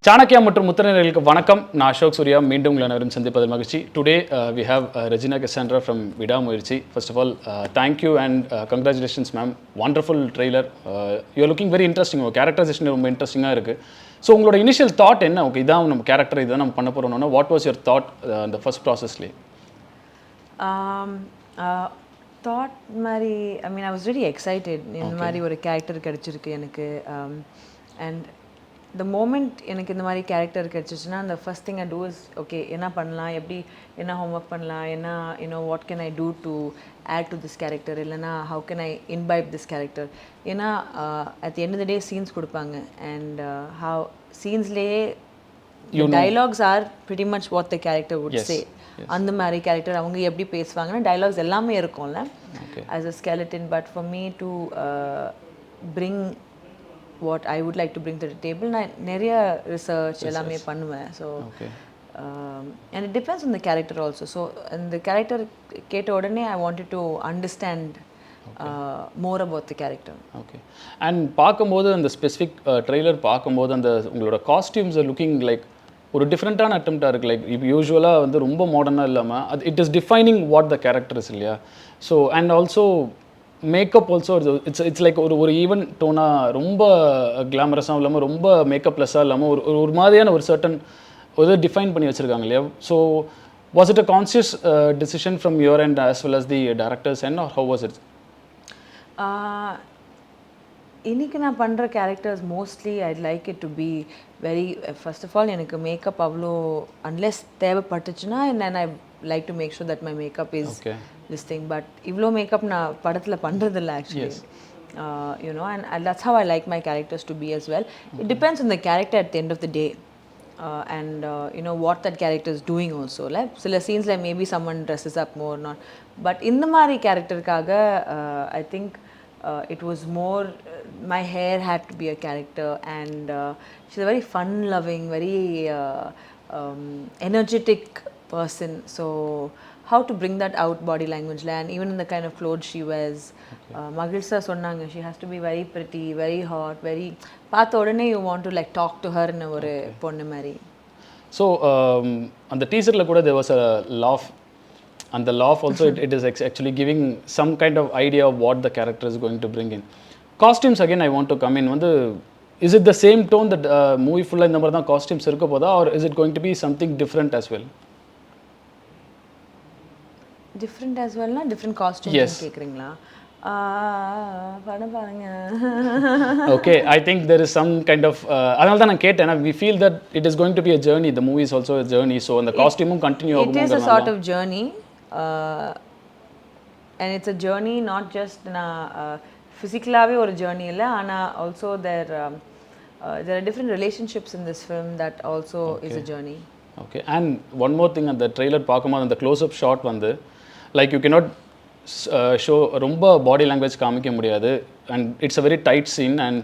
சாணக்கியா மற்றும் முத்திரையர்களுக்கு வணக்கம். நான் அசோக் சூர்யா. மீண்டும் உங்களை அனைவரும் சந்திப்பதில் மகிழ்ச்சி. Today we have Regina Cassandra from VidaaMuyarchi. First of all, thank you and congratulations ma'am. Wonderful trailer. You are looking very interesting. உங்கள் கேரக்டரைசேஷன் ரொம்ப இன்ட்ரெஸ்டிங்காக இருக்குது. ஸோ உங்களோட இனிஷியல் தாட் என்ன? ஓகே, இதான் நம்ம கேரக்டர், இதான் நம்ம பண்ண போகிறோம்னா வாட் வாஸ் யுவர் தாட் அந்த ஃபர்ஸ்ட் ப்ராசஸ்லேயே? தாட் மாதிரி ஐ மீன் ஐ வாஸ் வெரி எக்ஸைட்டட். இந்த மாதிரி ஒரு கேரக்டர் கிடச்சிருக்கு எனக்கு. அண்ட் த மோமெண்ட் எனக்கு இந்த மாதிரி கேரக்டர் கிடச்சிச்சுன்னா அந்த first thing I do is okay, என்ன பண்ணலாம், எப்படி என்ன ஹோம்ஒர்க் பண்ணலாம், என்ன you know what can I do to add to this character, இல்லைனா how can I imbibe this character. ஏன்னா at the end of the day scenes கொடுப்பாங்க அண்ட் ஹவ் சீன்ஸ்லேயே dialogues are pretty much what the character would say. அந்த மாதிரி கேரக்டர் அவங்க எப்படி பேசுவாங்கன்னா டைலாக்ஸ் எல்லாமே இருக்கும்ல as a skeleton. But for me to bring what I would like to bring to the table, நான் நிறைய ரிசர்ச் எல்லாமே பண்ணுவேன். So and it depends on the character also. So அந்த கேரக்டர் கேட்ட உடனே I wanted to understand more about the character. Okay. And பார்க்கும்போது அந்த specific trailer பார்க்கும்போது அந்த உங்களோட காஸ்டியூம்ஸ் லுக்கிங் லைக் ஒரு டிஃப்ரெண்ட்டான அட்டெம்ப்டாக இருக்குது. லைக் இப்போ யூஸ்வலாக வந்து ரொம்ப மாடர்னாக இல்லாமல் அது it is defining what the character is இல்லையா? So and also makeup also it's like ஒரு ஈவன் டோனாக ரொம்ப கிளாமரஸாகவும் இல்லாமல் ரொம்ப மேக்கப்லெஸ்ஸாக இல்லாமல் ஒரு மாதிரியான ஒரு சர்டன் ஒரு டிஃபைன் பண்ணி வச்சுருக்காங்க இல்லையா? So was it a conscious decision from your and as well as the directors and or how was it? இன்றைக்கி நான் பண்ணுற characters mostly I like it to be very first of all எனக்கு makeup அவ்வளோ unless தேவைப்பட்டுச்சுன்னா and I like to make sure that my makeup is this thing. But இவ்வளோ makeup நான் படத்தில் பண்ணுறதில்ல actually. You know, and that's how I like my characters to be as well. It depends on the character at the end of the day. And you know what that character is doing also. Like சில சீன்ஸில் maybe someone dresses up more or not. But இந்த மாதிரி கேரக்டருக்காக I think it was more my hair had to be a character and she's a very fun loving, very energetic person. So how to bring that out body language and even in the kind of clothes she wears. Magilsa sonnanga she has to be very pretty, very hot, very paatha odane you want to like talk to her in a ponnu mari. So on the teaser la kuda there was a laugh, and the laugh also it is actually giving some kind of idea of what the character is going to bring in. Costumes again I want to come in vandu, is it the same tone that movie full la indha mari dhaan costumes irukka poda, or is it going to be something different as well? Different as well na different costumes கேக்குறீங்களா? படம் பாருங்க. Okay, I think there is some kind of அதனால தான் நான் கேட்டேன். We feel that it is going to be a journey. The movie is also a journey. So அந்த காஸ்டியூமும் continue ஆகும். It is a sort of journey and it's a journey not just physically ஒரு journey இல்ல, ஆனா also there are different relationships in this film that also is a journey. Okay, and one more thing, அந்த trailer பார்க்கும்போது அந்த close up shot வந்து like you cannot show ரொம்ப body language காமிக்க முடியாது and it's a very tight scene and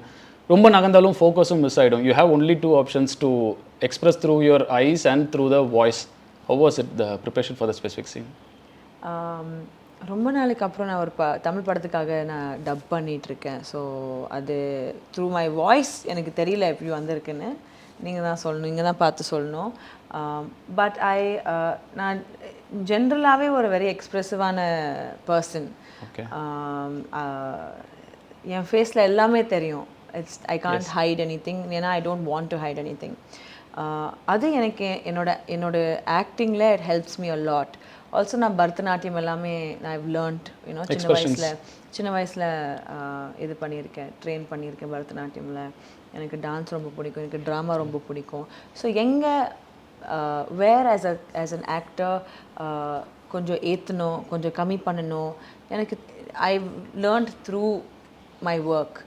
ரொம்ப நகர்ந்தாலும் ஃபோக்கஸும் மிஸ் ஆகிடும். You have only 2 options to express through your eyes and through the voice. How was it the preparation for the specific scene? ரொம்ப நாளைக்கு அப்புறம் நான் ஒரு தமிழ் படத்துக்காக நான் டப் பண்ணிகிட்ருக்கேன். ஸோ அது த்ரூ மை வாய்ஸ் எனக்கு தெரியல எப்படி வந்திருக்குன்னு. நீங்கள் தான் சொல்லணும், நீங்கள் தான் பார்த்து சொல்லணும். பட் நான் ஜென்ரலாகவே ஒரு வெரி எக்ஸ்ப்ரெசிவான பர்சன். என் ஃபேஸில் எல்லாமே தெரியும். I can't hide anything, ஏன்னா I don't want to hide anything. அது எனக்கு என்னோட ஆக்டிங்கில் it helps me a lot. Also நான் பரதநாட்டியம் எல்லாமே நான் ஐவ் லேர்ன்ட் யூனோ சின்ன வயசில் இது பண்ணியிருக்கேன், ட்ரெயின் பண்ணியிருக்கேன் பரதநாட்டியமில். எனக்கு டான்ஸ் ரொம்ப பிடிக்கும், எனக்கு ட்ராமா ரொம்ப பிடிக்கும். ஸோ எங்கே வேர் ஆஸ் அன் ஆக்டர் கொஞ்சம் ஏற்றணும், கொஞ்சம் கம்மி பண்ணணும், எனக்கு I learned through my work.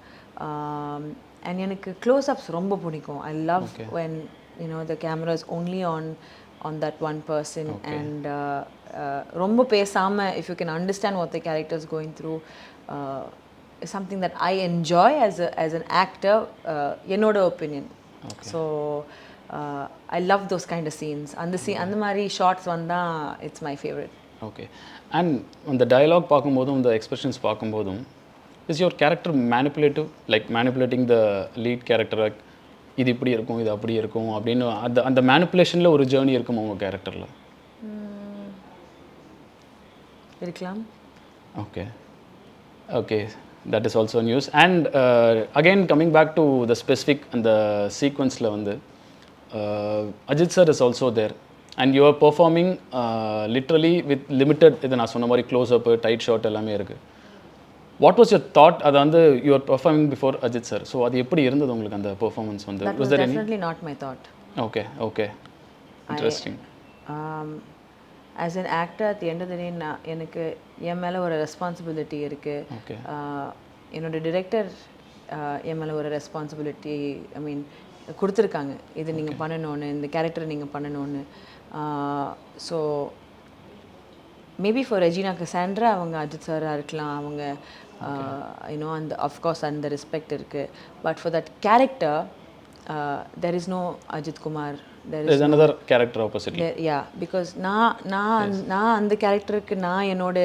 And எனக்கு க்ளோஸ்அப்ஸ் ரொம்ப பிடிக்கும். I love when you know the camera is only on that one person. And ரொம்ப பேசாமல் if you can understand what the character is going through is something that I enjoy as an actor, என்னோட opinion. So I love those kind of scenes. அந்த மாதிரி shorts வந்தா it's my favorite. Okay, and on the dialogue பார்க்கும்போதும் the expressions பார்க்கும்போதும் is your character manipulative, like manipulating the lead character? இது இப்படி இருக்கும் இது அப்படி இருக்கும் அப்படின்னு அந்த அந்த மேனிப்புலேஷனில் ஒரு ஜேர்னி இருக்குமா உங்கள் கேரக்டரில்? இருக்கலாம். Okay. Okay, that is also news. And again, coming back to the specific and the sequence la vandu, Ajith sir is also there, and you are performing literally with limited idu na sonna mari close up, tight shot ellame irukku. What was your thought adu vandu you are performing before Ajith sir? So adu eppadi irundhathu ungalku and performance vandu? That was definitely not my thought. Okay, okay. Interesting. As an actor, at the end of the day, எனக்கு என் மேலே ஒரு responsibility இருக்குது. என்னோட director என் மேலே ஒரு responsibility கொடுத்துருக்காங்க. இது நீங்கள் பண்ணணும்னு, இந்த கேரக்டரை நீங்கள் பண்ணணும்னு. So maybe for Regina Cassandra அவங்க அஜித் சாராக இருக்கலாம், அவங்க அந்த அஃப்கோர்ஸ் அந்த ரெஸ்பெக்ட் இருக்குது. But for that character there is no Ajith Kumar. There's another character oppositely. Yeah, because நான் அந்த கேரக்டருக்கு நான் என்னோட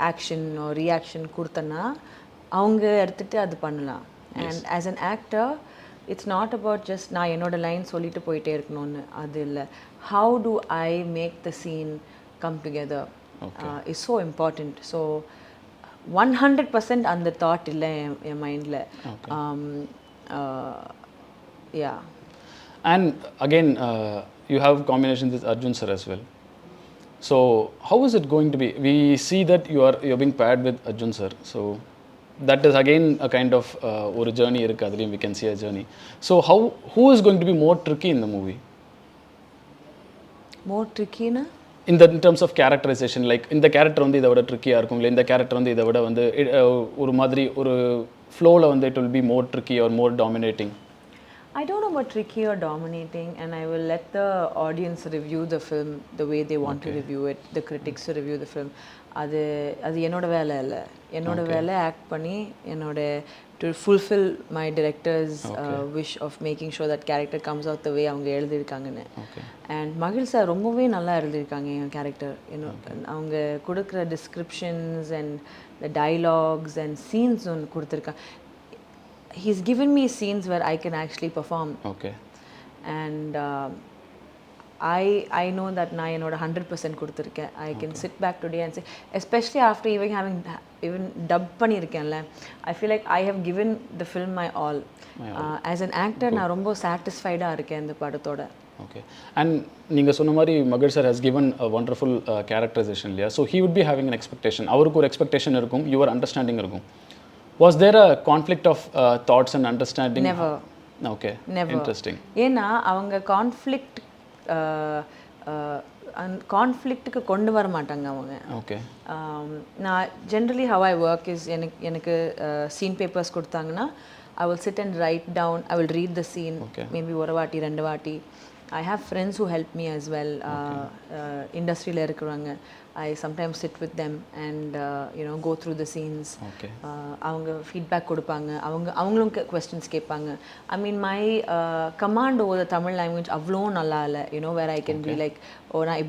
ஆக்ஷன் ரியாக்ஷன் கொடுத்தேன்னா அவங்க எடுத்துகிட்டு அது பண்ணலாம். And as an actor it's not about just நான் என்னோட லைன் சொல்லிட்டு போயிட்டே இருக்கணும்னு, அது இல்லை. How do I make the scene come together is so important. So 100% அந்த தாட் இல்லை என் மைண்டில். Yeah. And again, you have combinations with Arjun sir as well. So how is it going to be? We see that you're being paired with Arjun sir. So that is again a kind of or journey irukku adhilum we can see a journey. So who is going to be more tricky in the movie? More tricky na? In terms of characterization, like in the character வந்து இதை விட ட்ரிக்கியாக இருக்கும், இல்லை இந்த character வந்து இதை விட வந்து ஒரு மாதிரி ஒரு ஃப்ளோவில் வந்து it will be more tricky or more dominating. I don't know about tricky or dominating, and I will let the audience review the film the way they want to review it, the critics to review the film. அது என்னோட வேலை இல்லை. என்னோட வேலை act பண்ணி என்னோட to fulfill my director's wish of making sure that character comes out the way அவங்க எழுதியிருக்காங்கன்னு. And மகிழ் சார் ரொம்பவே நல்லா எழுதியிருக்காங்க என் கேரக்டர். அவங்க கொடுக்குற descriptions and the dialogues and scenes ஒன்று கொடுத்துருக்காங்க. He's given me scenes where I can actually perform. Okay. And I know that நான் என்னோட 100% கொடுத்துருக்கேன். I can sit back today and say, especially after even dub பண்ணியிருக்கேன்ல, I feel like I have given the film my all. As an actor நான் ரொம்ப சாட்டிஸ்ஃபைடாக இருக்கேன் இந்த படத்தோட. Okay. And நீங்கள் சொன்ன மாதிரி மகிழ் sir has given a wonderful characterization இல்லையா? So he would be having an expectation. அவருக்கு ஒரு expectation இருக்கும், your understanding இருக்கும். Was there a conflict of thoughts and understanding? Never. Okay. Never. Interesting. ஏன்னா அவங்க கான்ஃப்ளிக்ட்டுக்கு கொண்டு வர மாட்டாங்க அவங்க. ஓகே. நான் generally how I work is எனக்கு சீன் பேப்பர்ஸ் கொடுத்தாங்கன்னா I will sit and write down, I will read the scene, maybe ஒரு வாட்டி ரெண்டு வாட்டி. I have friends who help me as well. இண்டஸ்ட்ரியில் இருக்கிறவங்க, I sometimes sit with them and go through the scenes. அவங்க feedback கொடுப்பாங்க, அவங்களும் questions கேட்பாங்க. I mean my command over the Tamil language அவ்வளோ நல்லா இல்லை, where I can be like, நான்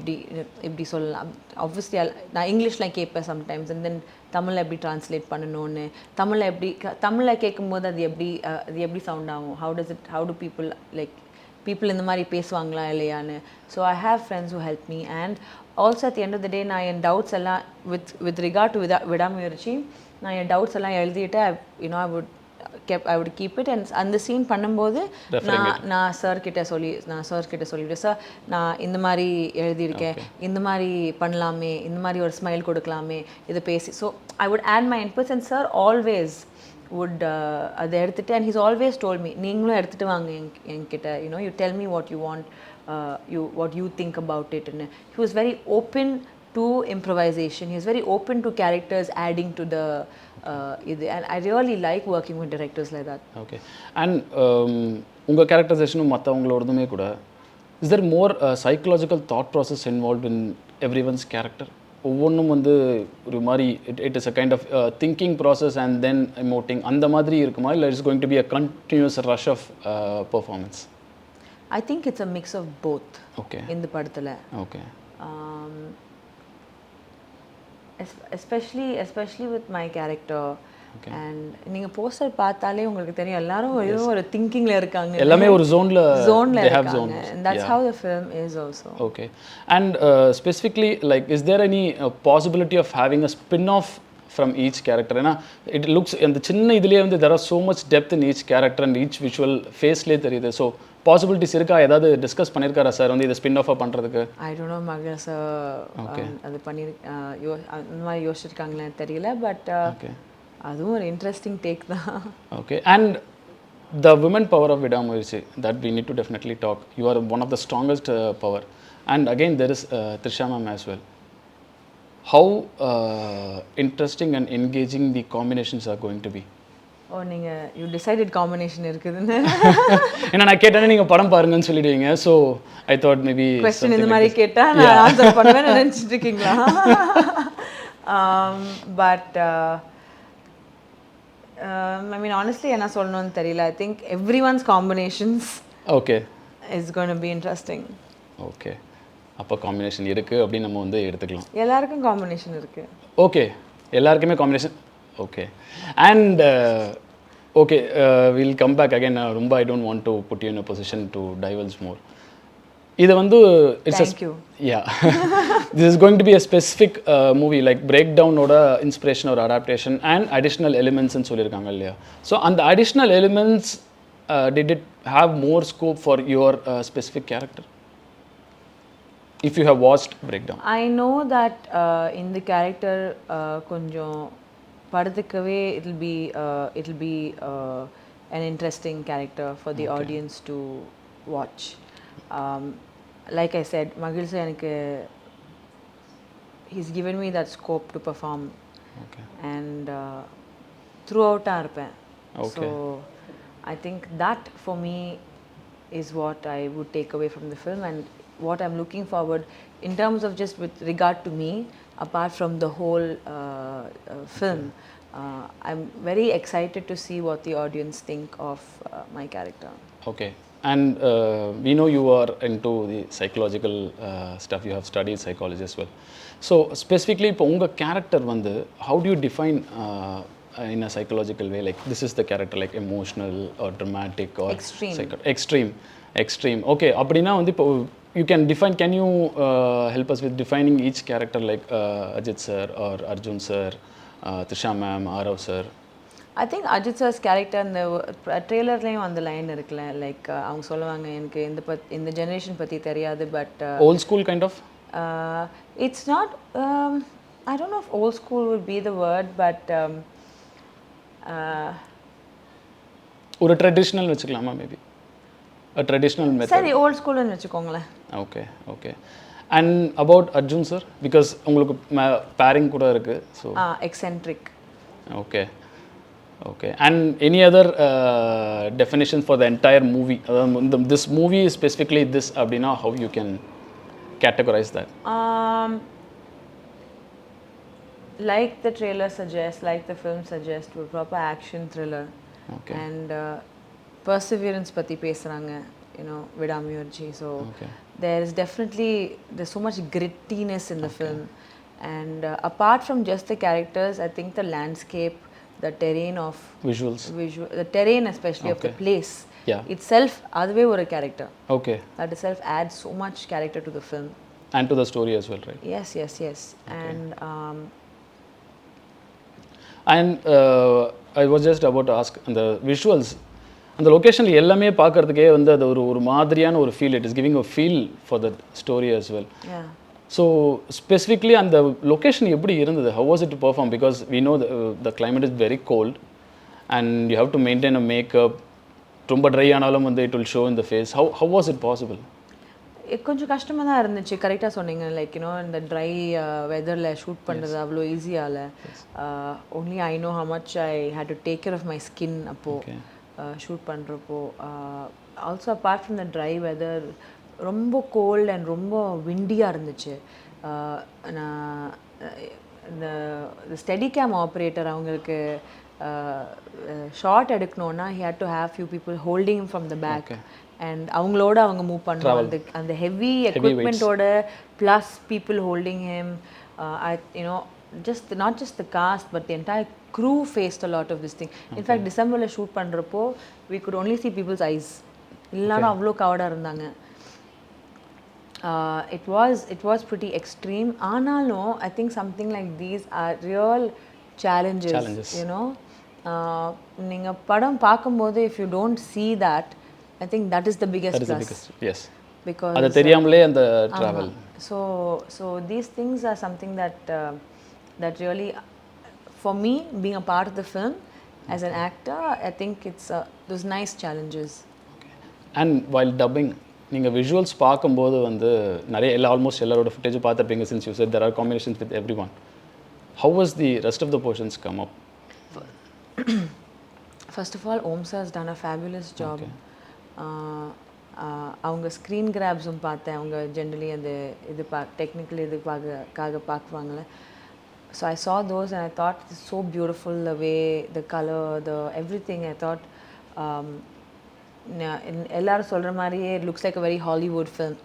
இப்படி சொல்லலாம். Obviously நான் இங்கிலீஷ்லாம் கேட்பேன் sometimes, and then தமிழில் எப்படி ட்ரான்ஸ்லேட் பண்ணணும்னு, தமிழில் கேட்கும்போது அது எப்படி சவுண்ட் ஆகும், how do people இந்த மாதிரி பேசுவாங்களா இல்லையான்னு. So I have friends who help me, and also at the end of the day நான் என் டவுட்ஸ் எல்லாம் with regard to விடாமுயற்சி நான் என் டவுட்ஸ் எல்லாம் எழுதிட்டு I would keep it, and அந்த சீன் பண்ணும்போது நான் சார் கிட்ட சொல்லிவிட்டேன், சார் நான் இந்த மாதிரி எழுதியிருக்கேன், இந்த மாதிரி பண்ணலாமே, இந்த மாதிரி ஒரு ஸ்மைல் கொடுக்கலாமே, இதை பேசி. So I would add my inputs, and sir always would அதை எடுத்துட்டு, and he's always told me, நீங்களும் எடுத்துட்டு வாங்க என்கிட்ட, you tell me what you want, what you think about it. And he was very open to improvisation, he was very open to characters adding to the and I really like working with directors like that. Okay. And உங்க கேரக்டரைசேஷனும் மற்றவங்களோடதுமே கூட, is there more psychological thought process involved in everyone's character? ஒவ்வொன்றும் வந்து ஒரு மாதிரி it is a kind of thinking process and then emoting அந்த மாதிரி இருக்குமா, இல்லை it's going to be a continuous rush of performance? I think it's a mix of both. Okay. இந்த படத்தில் okay. especially with my character, and நீங்கள் poster பார்த்தாலே உங்களுக்கு தெரியும் எல்லாரும் ஏதோ ஒரு திங்கிங்கில் இருக்காங்க, எல்லாமே ஒரு ஜோனில் இருக்காங்க. And that's how the film is also. Okay. And specifically, like, is there any possibility of having a spin-off from each character? ஏன்னா it looks அந்த சின்ன இதுலேயே வந்து there are so much depth in each character and each visual faceலேயே தெரியுது. So possibilities இருக்கா? ஏதாவது discuss பண்ணியிருக்காரா sir வந்து இதை ஸ்பின் ஆஃபாக பண்ணுறதுக்கு? ஐ டோன்ட் நோ மகள் சார் அது பண்ணி அந்த மாதிரி யோசிச்சிருக்காங்களே தெரியல. பட் அதுவும் ஒரு இன்ட்ரெஸ்டிங் டேக் தான். Okay. And the women power of VidaaMuyarchi, that we need to definitely talk. You are one of the strongest power. And again, there is Trisha ma'am as well. How interesting and engaging the combinations are going to be? ஓ, நீங்கள் you decided combination இருக்குதுன்னு ஏன்னா நான் கேட்டேன்னா நீங்கள் படம் பாருங்கன்னு சொல்லிடுவீங்க. So I thought maybe question இந்த மாதிரி கேட்டால் நான் ஆன்சர் பண்ணுவேன் நினச்சிட்டு இருக்கீங்களா? பட் I mean, honestly, என்ன சொல்லணும்னு தெரியல. I think everyone's combinations is going to be interesting. Okay. அப்போ காம்பினேஷன் இருக்குது அப்படின்னு நம்ம வந்து எடுத்துக்கலாம். எல்லாருக்கும் காம்பினேஷன் இருக்குது. ஓகே, எல்லாருக்குமே combination. Okay. And okay, will come back again. ரொம்ப I don't want to put you in a position to divulge more. இது வந்து this is going to be a specific movie, like breakdown oda inspiration or adaptation and additional elements ன்னு சொல்லிருக்காங்க இல்லையா? So அந்த additional elements did it have more scope for your specific character if you have watched breakdown? I know that in the character கொஞ்சம் படத்துக்கவே it'll be an interesting character for the audience to watch. Like I said, Magil sir எனக்கு he's given me that scope to perform. And throughout இருப்பேன். So I think that for me is what I would take away from the film and what I'm looking forward in terms of just with regard to me, apart from the whole film. I'm very excited to see what the audience think of my character. Okay. And we know you are into the psychological stuff. You have studied psychology as well. So specifically, இப்போ உங்கள் character வந்து how do you define in a psychological way? Like this is the character, like emotional or dramatic or extreme. Okay. அப்படின்னா வந்து இப்போ you can define. Can you help us with defining each character, like Ajith sir or Arjun sir, Trisha ma'am, Arav sir? I think Ajith sir's character இந்த ட்ரெய்லர்லேயும் அந்த line இருக்குல்ல, like அவங்க சொல்லுவாங்க எனக்கு இந்த ஜெனரேஷன் பற்றி தெரியாது, but old school kind of? It's not, I don't know if old school would be the word, but ஒரு ட்ரெடிஷ்னல் வச்சுக்கலாமா? Maybe a traditional method. சரி, old school ன்னு வச்சுக்கோங்களேன். Okay. And about Arjun sir, because உங்களுக்கு pairing கூட இருக்கு, so eccentric. Okay. And any other definition for the entire movie? This movie is specifically this abdina, how you can categorize that? Like the trailer suggests, like the film suggests, a proper action thriller. And perseverance pati pesranga, VidaaMuyarchi. So there's so much grittiness in the film. And apart from just the characters, I think the landscape, the terrain of the terrain especially of the place itself, adave or a character. That itself adds so much character to the film and to the story as well, right? Yes. And I was just about to ask, the visuals அந்த லொகேஷன்ல எல்லாமே பார்க்கிறதுக்கே வந்து அது ஒரு மாதிரியான ஒரு feel, it is giving a feel for the story as well. So specifically அந்த location எப்படி இருந்தது? How was it to perform? Because we know the climate is very cold and you have to maintain a makeup. ரொம்ப try ஆனாலும் வந்து it will show in the face. How was it possible? கொஞ்சம் கஷ்டமாக தான் இருந்துச்சு. கரெக்டாக சொன்னீங்க. Like இந்த ட்ரை வெதரில் ஷூட் பண்ணுறது அவ்வளோ ஈஸியாகல. only I know how much I had to take care of my skin அப்போது ஷூட் பண்ணுறப்போ. Also apart from the dry weather, ரொம்ப கோல்ட் அண்ட் ரொம்ப விண்டியாக இருந்துச்சு. நான் இந்த ஸ்டெடி கேம் ஆப்ரேட்டர் அவங்களுக்கு short எடுக்கணுன்னா he had to have few people holding him from the back. And அவங்களோட அவங்க மூவ் பண்ணுவாங்க அந்த ஹெவி எக்யூப்மெண்ட்டோட plus people holding him. not just the cast but the entire crew faced a lot of this thing. In fact, Decemberல shoot பண்றப்போ we could only see people's eyes. எல்லாரும் அவ்வளோ கவர்டாக இருந்தாங்க. It was pretty extreme. ஆனாலும் I think something like these are real challenges. You know, நீங்க படம் பார்க்கும்போது if you don't see that, I think that is the biggest plus. That is the biggest, yes. Because அது தெரியாமலே அந்த travel. So these things are something that that really, for me, being a part of the film as an actor, I think it's those nice challenges. Okay. And while dubbing, நீங்கள் visuals பார்க்கும்போது வந்து நிறைய almost எல்லாரோட footage பார்த்துருப்பீங்க. since you said there are combinations with everyone, how was the rest of the portions come up? First of all, Om sir has done a fabulous job. அவங்க screen கிராப்ஸும் பார்த்தேன். அவங்க generally அந்த இது technical இதுக்காக பார்க்குவாங்களே. So I saw those and I thought it's so beautiful, the way, the color, the everything. I thought எல்லாரும் சொல்கிற மாதிரியே it looks like a very Hollywood film,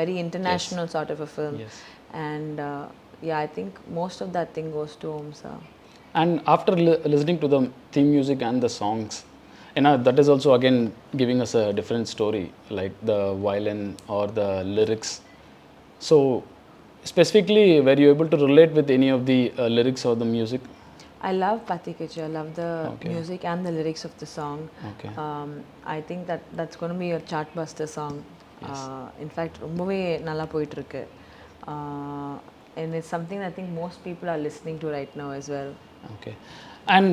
very international sort of a film. Yes. And yeah, I think most of that thing goes to Om sir. And after listening to the theme music and the songs, that is also again giving us a different story, like the violin or the lyrics. So specifically, were you able to relate with any of the lyrics or the music? I love Patikechu. I love the music and the lyrics of the song. Okay. I think that's going to be a chartbuster song. Yes. In fact, ரொம்பவே நல்லா போயிட்டு இருக்கு. And it's something I think most people are listening to right now as well. Okay. And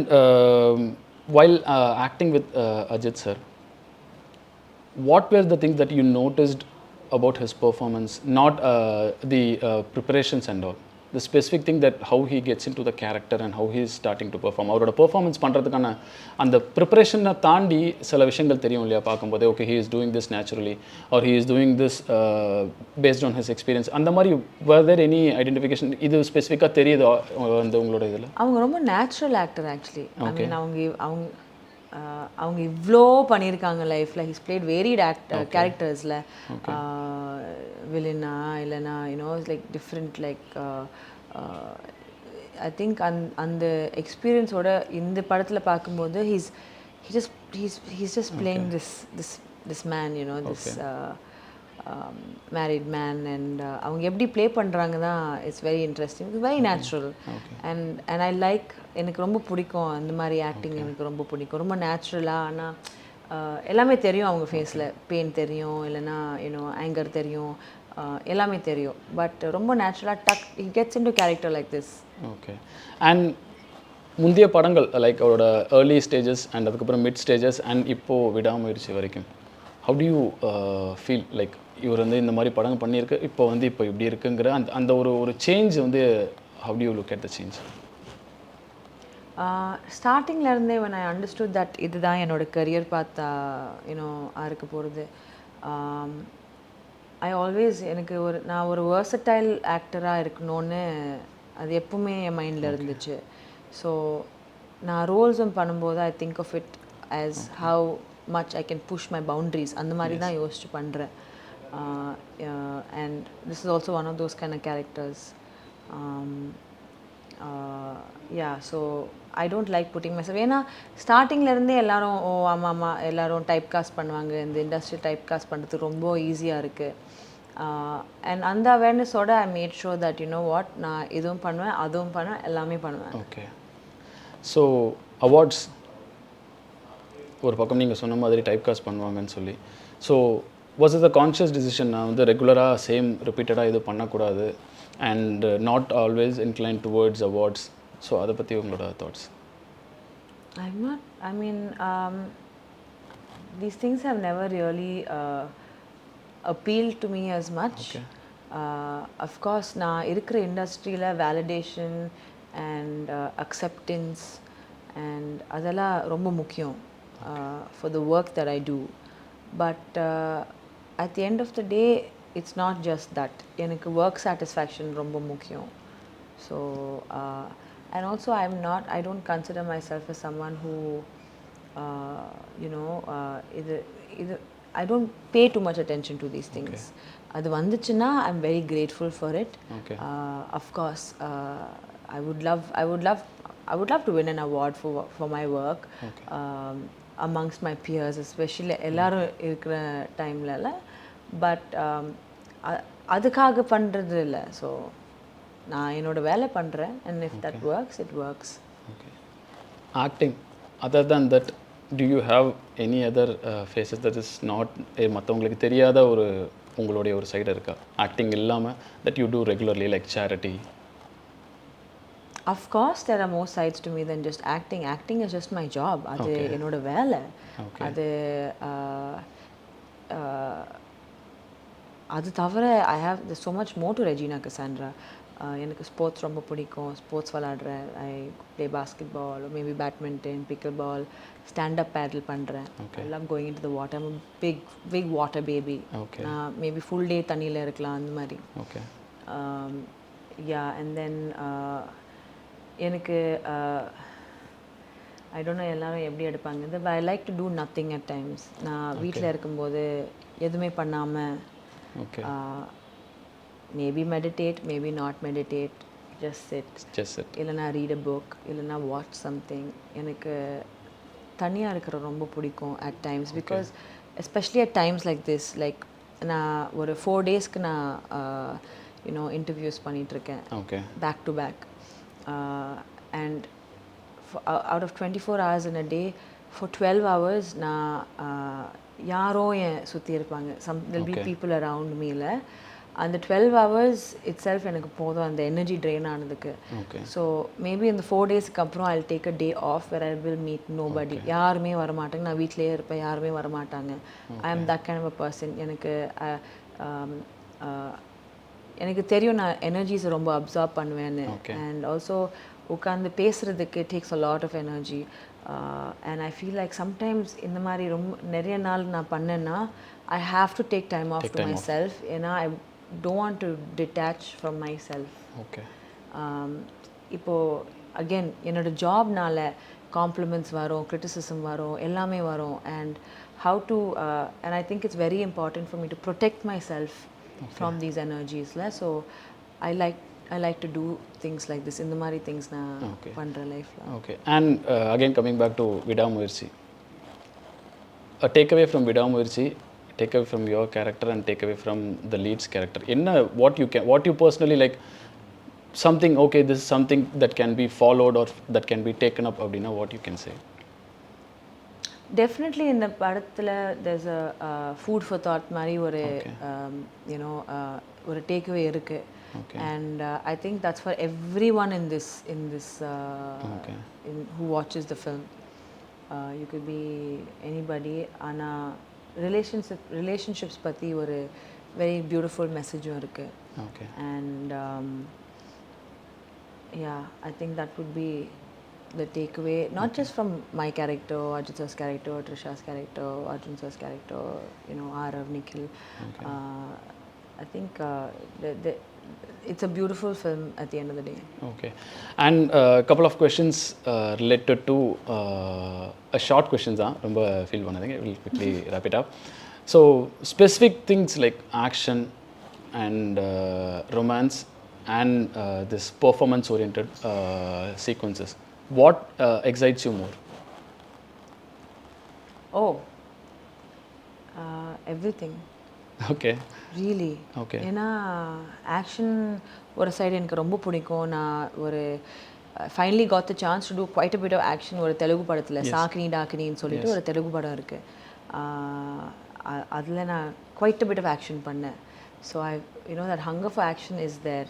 while acting with Ajith sir, what were the things that you noticed about his performance? Not the preparations and all. The specific thing that how he gets into the character and how he is starting to perform. அவரோட performance பண்ணுறதுக்கான அந்த ப்ரிப்பரேஷனை தாண்டி சில விஷயங்கள் தெரியும் இல்லையா பார்க்கும்போது, okay he is doing this naturally or he is doing this based on his experience. அந்த மாதிரி were there any identification? இது ஸ்பெசிஃபிக்காக தெரியுது அந்த உங்களோட இதில்? அவங்க ரொம்ப நேச்சுரல் ஆக்டர் ஆக்சுவலி. ஐ மீன் அவங்க இவ்வளோ பண்ணியிருக்காங்க லைஃப்பில். ஹிஸ் பிளேட் வேரிட் கேரக்டர்ஸில், வில்லனா இல்லைனா you know like different like I think அந்த எக்ஸ்பீரியன்ஸோட இந்த படத்தில் பார்க்கும்போது he's just playing this man, you know this married man. And அவங்க எப்படி ப்ளே பண்ணுறாங்க தான் it's very interesting. It's very natural. And I like, எனக்கு ரொம்ப பிடிக்கும் அந்த மாதிரி ஆக்டிங். எனக்கு ரொம்ப பிடிக்கும், ரொம்ப நேச்சுரலாக. ஆனால் எல்லாமே தெரியும் அவங்க ஃபேஸில். பெயின் தெரியும், இல்லைனா யூனோ ஆங்கர் தெரியும், எல்லாமே தெரியும். பட் ரொம்ப நேச்சுரலாக he gets into character like this. Okay. And முந்தைய படங்கள் லைக் அவரோட ஏர்லி ஸ்டேஜஸ் அண்ட் அதுக்கப்புறம் மிட் ஸ்டேஜஸ் அண்ட் இப்போது விடாமுயற்சி வரைக்கும், how do you feel like இவர் வந்து இந்த மாதிரி படம் பண்ணியிருக்கு, இப்போ இப்படி இருக்குங்கிற அந்த ஒரு சேஞ்ச் வந்து how do you look at the change? ஸ்டார்டிங்லேருந்தே when I understood that இதுதான் என்னோட கரியர் பார்த்தா யூனோ இருக்க போகிறது, ஐ ஆல்வேஸ் எனக்கு நான் ஒரு versatile ஆக்டராக இருக்கணும்னு அது எப்பவுமே என் மைண்டில் இருந்துச்சு. ஸோ நான் ரோல்ஸும் பண்ணும்போது I think of it as how much I can push my boundaries. அந்த மாதிரி தான் யோசிச்சு பண்ணுறேன். And this is also one of those kind of characters. Yeah, so I don't like putting myself. ஏன்னா ஸ்டார்டிங்லேருந்தே எல்லாரும் ஆமாம் எல்லாரும் டைப் காஸ்ட் பண்ணுவாங்க. இந்த இண்டஸ்ட்ரி டைப் காஸ்ட் பண்ணுறது ரொம்ப ஈஸியாக இருக்குது. அண்ட் அந்த அவேர்னஸோட I made sure that you know what, நான் இதுவும் பண்ணுவேன், அதுவும் பண்ணுவேன், எல்லாமே பண்ணுவேன். ஓகே. ஸோ அவார்ட்ஸ் ஒரு பக்கம் நீங்கள் சொன்ன மாதிரி டைப் காஸ்ட் பண்ணுவாங்கன்னு சொல்லி, so was it the conscious decision நான் வந்து ரெகுலராக சேம் ரிப்பீட்டடாக இது பண்ணக்கூடாது and not always incline towards awards? So அதை பற்றி உங்களோட thoughts? I mean, these things have never really appealed to me as much. Okay. Of course, நான் இருக்கிற இண்டஸ்ட்ரியில் வேலிடேஷன் அண்ட் அக்செப்டன்ஸ் அண்ட் அதெல்லாம் ரொம்ப முக்கியம் for the work that I do. But at the end of the day, it's not just that. எனக்கு work satisfaction ரொம்ப முக்கியம். So and also I don't consider myself as someone who I don't pay too much attention to these things. அது வந்துச்சுன்னா I'm very grateful for it. Okay. Of course, I would love to win an award for my work. Amongst my peers, especially எல்லாரும் இருக்கிற டைம்லல, but அதுக்காக பண்ணுறது இல்லை. So நான் என்னோட வேலை பண்ணுறேன், and if that works, it works. Okay. Acting, other than that, do you have any other faces that is not மற்றவங்களுக்கு தெரியாத ஒரு உங்களுடைய ஒரு சைடு இருக்கா ஆக்டிங் இல்லாமல் that you do regularly, like charity? Of course there are more sides to me than just acting. Acting is just my job. அது என்னோட வேலை. அது அது தவிர I have there's so much more to Regina Cassandra. எனக்கு sports ரொம்ப பிடிக்கும், sports விளாடுறேன். I play basketball, maybe badminton, pickleball, stand up paddle பண்ணுறேன். I love going into the water. I'm big water baby. நான் maybe full day தண்ணியில் இருக்கலாம் அந்த மாதிரி. யா, அண்ட் தென் எனக்கு ஐ டோன்ட் நோ எல்லாரும் எப்படி எடுப்பாங்க இது, but I like to do nothing at times. நான் வீட்டில் இருக்கும்போது எதுவுமே பண்ணாமல் maybe meditate, maybe not meditate, just sit, இல்லைனா ரீட் அ புக், இல்லைனா வாட்ச் சம்திங். எனக்கு தனியாக இருக்கிற ரொம்ப பிடிக்கும் at times, because especially at times like this, like நான் ஒரு 4 டேஸ்க்கு நான் யூனோ இன்டர்வியூஸ் பண்ணிகிட்ருக்கேன் back to back. And out of 24 hours in a day, for 12 hours நான் யாரோ என் சுற்றி இருப்பாங்க. there'll be people around me. அந்த 12 hours itself எனக்கு போதும் அந்த எனர்ஜி ட்ரெயின் ஆனதுக்கு. ஸோ மேபி இந்த 4 டேஸ்க்கு அப்புறம் I'll take a day off where I will meet nobody. யாருமே வரமாட்டாங்க, நான் வீட்டிலேயே இருப்பேன், யாருமே வரமாட்டாங்க. I am that kind of a person. எனக்கு தெரியும் நான் எனர்ஜிஸை ரொம்ப அப்சார்ப் பண்ணுவேன்னு. அண்ட் ஆல்சோ உட்காந்து பேசுகிறதுக்கு takes a lot of energy. And I feel like sometimes இந்த மாதிரி ரொம்ப நிறைய நாள் நான் பண்ணேன்னா I have to take time off to myself. ஏன்னா I don't want to detach from myself. இப்போது அகெயின் என்னோடய ஜாப்னால காம்ப்ளிமெண்ட்ஸ் வரும், கிரிட்டிசிசம் வரும், எல்லாமே வரும். And how to and I think it's very important for me to protect myself from these energies. So I like to do things like this. In the mari things na pandra life la. And again coming back to VidaaMuyarchi, a takeaway from VidaaMuyarchi, takeaway from your character and takeaway from the lead's character. What you personally like, something this is something that can be followed or that can be taken up abdina, what you can say? Definitely in the படத்தில் there's a food for thought மாதிரி ஒரு ஒரு takeaway இருக்கு. And I think that's for everyone in this who watches the film. You could be anybody. ஆனால் relationships பற்றி ஒரு very beautiful message இருக்கு. And yeah, I think that would be the takeaway, not just from my character, Ajith sir's character, Trisha's character, Arjun sir's character, Arav, Nikhil. I think it's a beautiful film at the end of the day. And a couple of questions related to a short questions romba feel panadinga, we'll quickly wrap it up. So specific things like action and romance and this performance oriented sequences, what excites you more? Everything. Really. ஏன்னா action ஒரு side எனக்கு ரொம்ப பிடிக்கும். நான் ஒரு finally got the chance to do quite a bit of action ஒரு தெலுங்கு படத்தில் சாக்கினி டாக்கினின்னு சொல்லிட்டு ஒரு தெலுங்கு படம் இருக்குது. அதில் நான் quite a bit of action பண்ணேன். So I that hunger for action is there.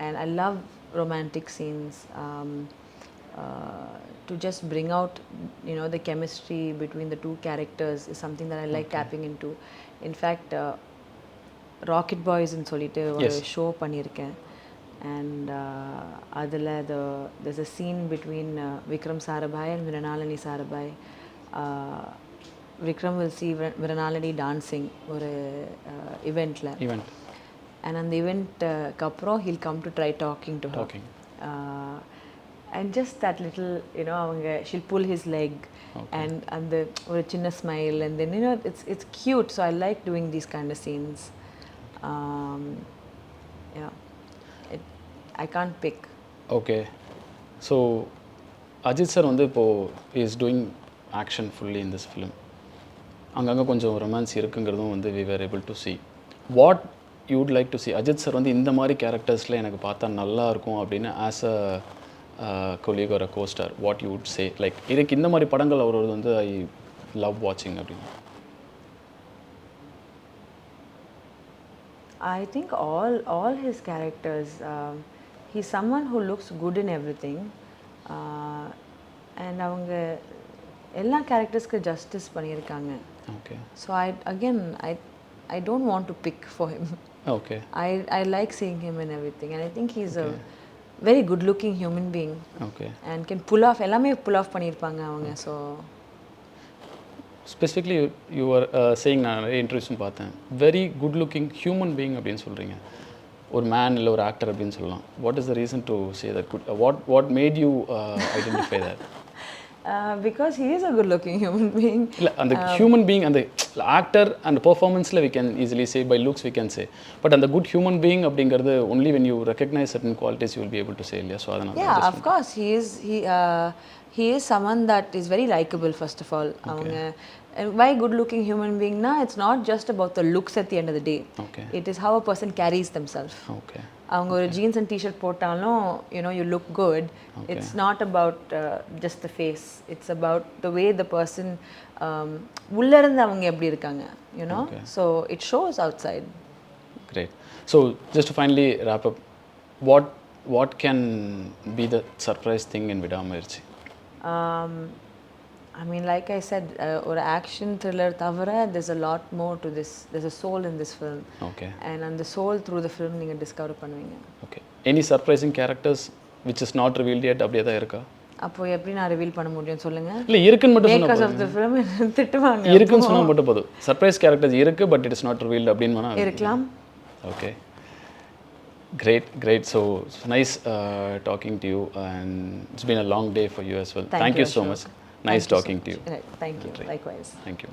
And I love romantic scenes. To just bring out the chemistry between the two characters is something that I like tapping into. In fact Rocket Boys ன்னு சொல்லிட்டு ஒரு show பண்ணியிருக்கேன். And அதில் there's a scene between Vikram Sarabhai and Mrinalini Sarabhai. Vikram will see Mrinalini dancing ஒரு eventல. And on the event அப்புறம் he'll come to try talking to her. And just that little avanga she'll pull his leg and the or chinna smile, and then it's cute. So I like doing these kind of scenes. Yeah, I can't pick. Okay. So Ajith sir வந்து இப்போது is doing action fully in this film. அங்கங்கே கொஞ்சம் romance இருக்குங்கிறதும் வந்து we were able to see. What you would like to see Ajith sir வந்து இந்த மாதிரி கேரக்டர்ஸில் எனக்கு பார்த்தா நல்லா இருக்கும் அப்படின்னு ஆஸ் அ கொலீக் ஒரு costar what you would say like இதுக்கு இந்த மாதிரி படங்கள் அவரோட வந்து ஐ லவ் வாட்சிங் அப்படின்னு? I think all his characters, he's someone who looks good in everything, and அவங்க எல்லா கேரக்டர்ஸ்க்கு ஜஸ்டிஸ் பண்ணியிருக்காங்க. Okay. So I don't want to pick for him. Okay. I like seeing him in everything, and I think he's a very good looking human being. Okay. And can pull off எல்லாமே pull off பண்ணியிருப்பாங்க அவங்க. So specifically you are saying, நான் நிறைய இன்டர்வியூஸும் பார்த்தேன், very good looking human being அப்படின்னு சொல்கிறீங்க. ஒரு man இல்லை ஒரு ஆக்டர் அப்படின்னு சொல்லலாம். What is the reason to say that good? What made you identify that? Because he is a good looking human being. இல்லை அந்த ஹியூமன் பீயிங் அந்த ஆக்டர் அந்த பெர்ஃபார்மன்ஸில் we can easily say, by looks we can say, but அந்த good human being அப்படிங்கிறது only when you recognise certain qualities you will be able to say இல்லையா? So அதனால் Yeah, of course he is someone that is very likable first of all. அவங்க why good looking human being na, it's not just about the looks at the end of the day. Okay. It is how a person carries themselves. Okay. அவங்க ஒரு jeans and t-shirt போட்டாலும் you look good. Okay. It's not about just the face, it's about the way the person உள்ள இருந்து அவங்க எப்படி இருக்காங்க, Okay. so it shows outside. Great. So just to finally wrap up, what can be the surprise thing in VidaaMuyarchi? I mean, like I said, ஒரு action thriller தவிர there's a lot more to this. There's a soul in this film. Okay. And the soul through the film நீங்க discover பண்ணுவீங்க. Okay. Any surprising characters which is not revealed yet? அப்படியே தான் இருக்கா? அப்போ எப்படி நான் reveal பண்ண முடியும் சொல்லுங்க? இல்லை இருக்குன்னு மட்டும் சொன்னா Because of the film திட்டுவாங்க. இருக்குன்னு சொன்னா மட்டும் போதும். சர்ப்ரைஸ் கேரக்டர்ஸ் இருக்கு, but it is not revealed அப்படின்னு வேணா இருக்கலாம். Okay. Great. So it's nice talking to you, and it's been a long day for you as well. Thank you so much. Nice talking to you. Thank you. Likewise. Thank you.